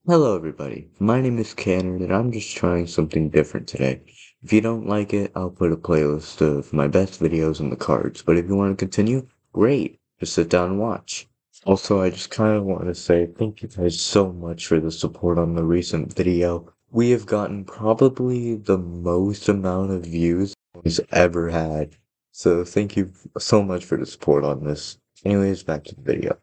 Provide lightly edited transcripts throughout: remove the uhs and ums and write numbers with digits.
Hello everybody, my name is Cannon and I'm just trying something different today. If you don't like it, I'll put a playlist of my best videos in the cards, but if you want to continue, great, just sit down and watch. Also, I just kind of want to say thank you guys so much for the support on the recent video. We have gotten probably the most amount of views we've ever had, so thank you so much for the support on this. Anyways, back to the video.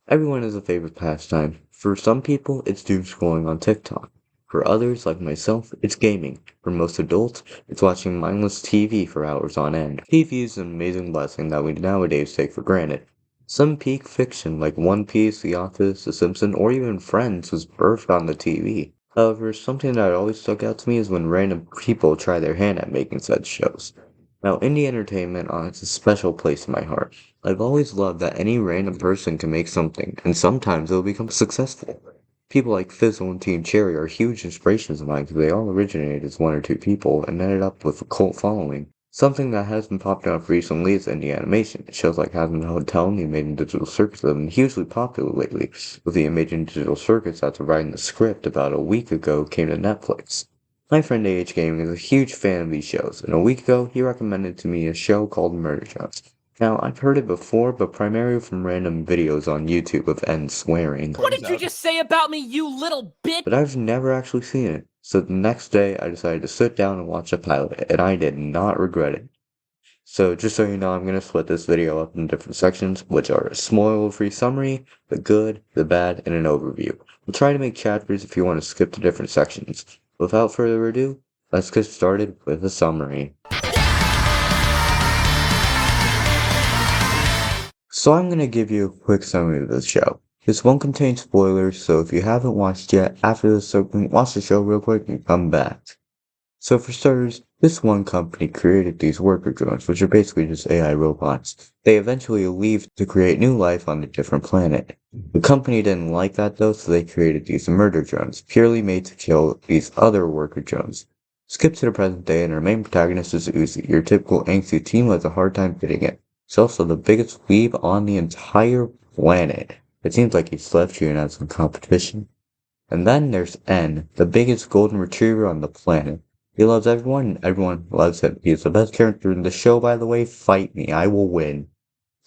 Everyone has a favorite pastime. For some people, it's doom scrolling on TikTok. For others, like myself, it's gaming. For most adults, it's watching mindless TV for hours on end. TV is an amazing blessing that we nowadays take for granted. Some peak fiction like One Piece, The Office, The Simpsons, or even Friends was birthed on the TV. However, something that always stuck out to me is when random people try their hand at making such shows. Now, indie entertainment has a special place in my heart. I've always loved that any random person can make something, and sometimes it'll become successful. People like Fizzle and Team Cherry are huge inspirations of mine because they all originated as one or two people and ended up with a cult following. Something that has been popping up recently is indie animation. Shows like Hazbin Hotel and the Amazing Digital Circus have been hugely popular lately, with the Amazing Digital Circus after writing the script about a week ago came to Netflix. My friend AH Gaming is a huge fan of these shows, and a week ago he recommended to me a show called Murder Jobs. Now, I've heard it before, but primarily from random videos on YouTube of N swearing. What did you just say about me, you little bitch? But I've never actually seen it, so the next day I decided to sit down and watch the pilot, and I did not regret it. So just so you know, I'm going to split this video up into different sections, which are a spoiler-free summary, the good, the bad, and an overview. I'll try to make chapters if you want to skip to different sections. Without further ado, let's get started with a summary. So I'm going to give you a quick summary of the show. This won't contain spoilers, so if you haven't watched yet, after this segment, watch the show real quick and come back. So for starters, this one company created these worker drones, which are basically just AI robots. They eventually leave to create new life on a different planet. The company didn't like that though, so they created these murder drones, purely made to kill these other worker drones. Skip to the present day and our main protagonist is Uzi, your typical angsty teen who has a hard time fitting in. He's also the biggest weeb on the entire planet. It seems like he's left you and has some competition. And then there's N, the biggest golden retriever on the planet. He loves everyone, and everyone loves him. He is the best character in the show, by the way. Fight me, I will win.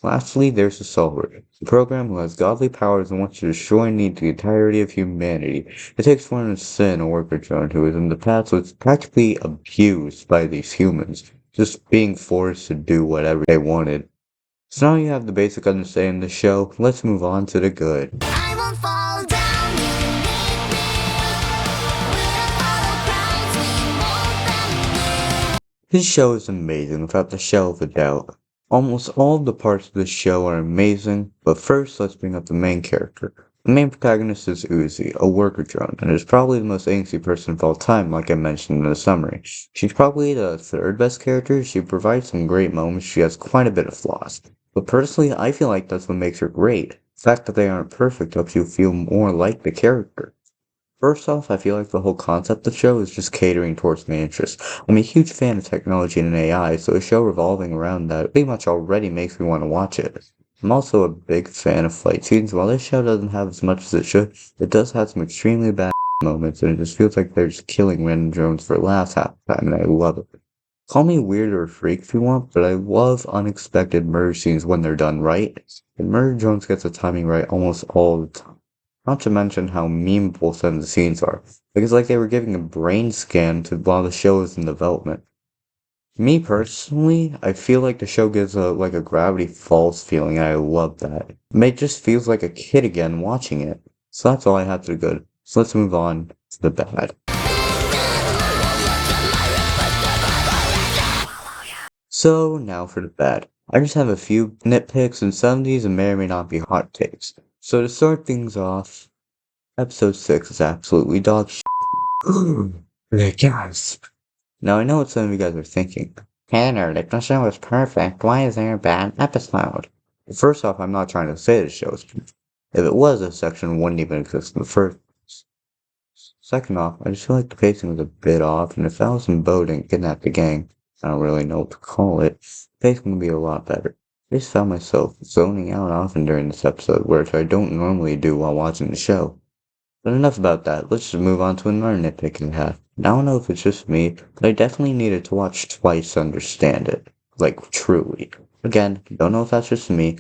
Lastly, there's the Solver, the program who has godly powers and wants to destroy and eat the entirety of humanity. It takes one of Sin, a worker drone who in the past was practically abused by these humans, just being forced to do whatever they wanted. So now you have the basic understanding of the show, let's move on to the good. I won't fall down, you need me. We'll follow crowds, we won't bend. This show is amazing without the shadow of a doubt. Almost all of the parts of the show are amazing, but first let's bring up the main character. The main protagonist is Uzi, a worker drone, and is probably the most angsty person of all time, like I mentioned in the summary. She's probably the third best character, she provides some great moments, she has quite a bit of flaws. But personally, I feel like that's what makes her great. The fact that they aren't perfect helps you feel more like the character. First off, I feel like the whole concept of the show is just catering towards my interests. I'm a huge fan of technology and AI, so a show revolving around that pretty much already makes me want to watch it. I'm also a big fan of fight scenes. While this show doesn't have as much as it should, it does have some extremely bad moments, and it just feels like they're just killing random drones for laughs half the time, and I love it. Call me weird or a freak if you want, but I love unexpected murder scenes when they're done right, and Murder Jones gets the timing right almost all the time. Not to mention how memeable some of the scenes are, because like they were giving a brain scan to while the show is in development. Me personally, I feel like the show gives a Gravity Falls feeling, and I love that. It just feels like a kid again watching it. So that's all I have to the good. So let's move on to the bad. So now for the bad. I just have a few nitpicks, and some of these may or may not be hot takes. So to start things off, episode 6 is absolutely dog shit. Gasp. Now I know what some of you guys are thinking. Tanner, if the show is perfect, why is there a bad episode? First off, I'm not trying to say the show is perfect. If it was, this section wouldn't even exist in the first place. Second off, I just feel like the pacing was a bit off, and if Allison Bow didn't kidnap the gang, I don't really know what to call it, the pacing would be a lot better. I just found myself zoning out often during this episode, which I don't normally do while watching the show. But enough about that, let's just move on to another nitpick I have. Now I don't know if it's just me, but I definitely needed to watch twice to understand it. Like, truly. Again, don't know if that's just me,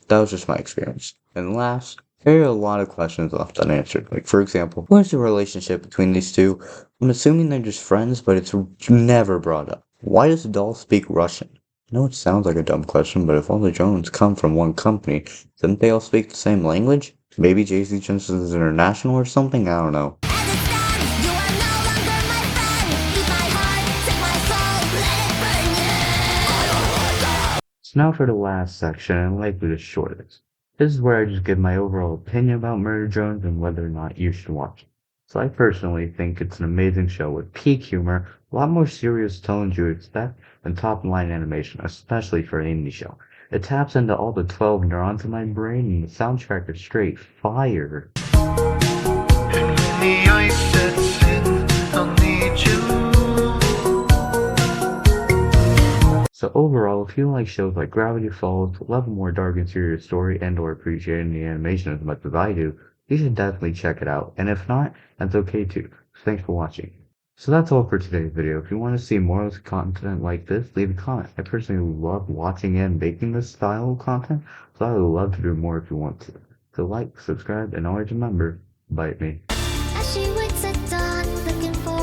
that was just my experience. And last, there are a lot of questions left unanswered. Like, for example, what is the relationship between these two? I'm assuming they're just friends, but it's never brought up. Why does Doll speak Russian? I know it sounds like a dumb question, but if all the drones come from one company, didn't they all speak the same language? Maybe JC Jensen is international or something? I don't know. As it stands, you are no longer my friend. Eat my heart, take my soul, let it burn you. So now for the last section, and likely the shortest. This is where I just give my overall opinion about Murder Drones and whether or not you should watch it. So I personally think it's an amazing show with peak humor, a lot more serious tones you would expect, and top-line animation, especially for an indie show. It taps into all the 12 neurons in my brain, and the soundtrack is straight fire. And when the ice sets in, I'll need you. So overall, if you like shows like Gravity Falls, love a more dark and serious story, and or appreciating the animation as much as I do, you should definitely check it out. And if not, that's okay too. Thanks for watching. So that's all for today's video. If you want to see more of this content like this, leave a comment. I personally love watching and making this style of content, so I would love to do more if you want to. So like, subscribe, and always remember, bite me. As she waits at dawn, looking for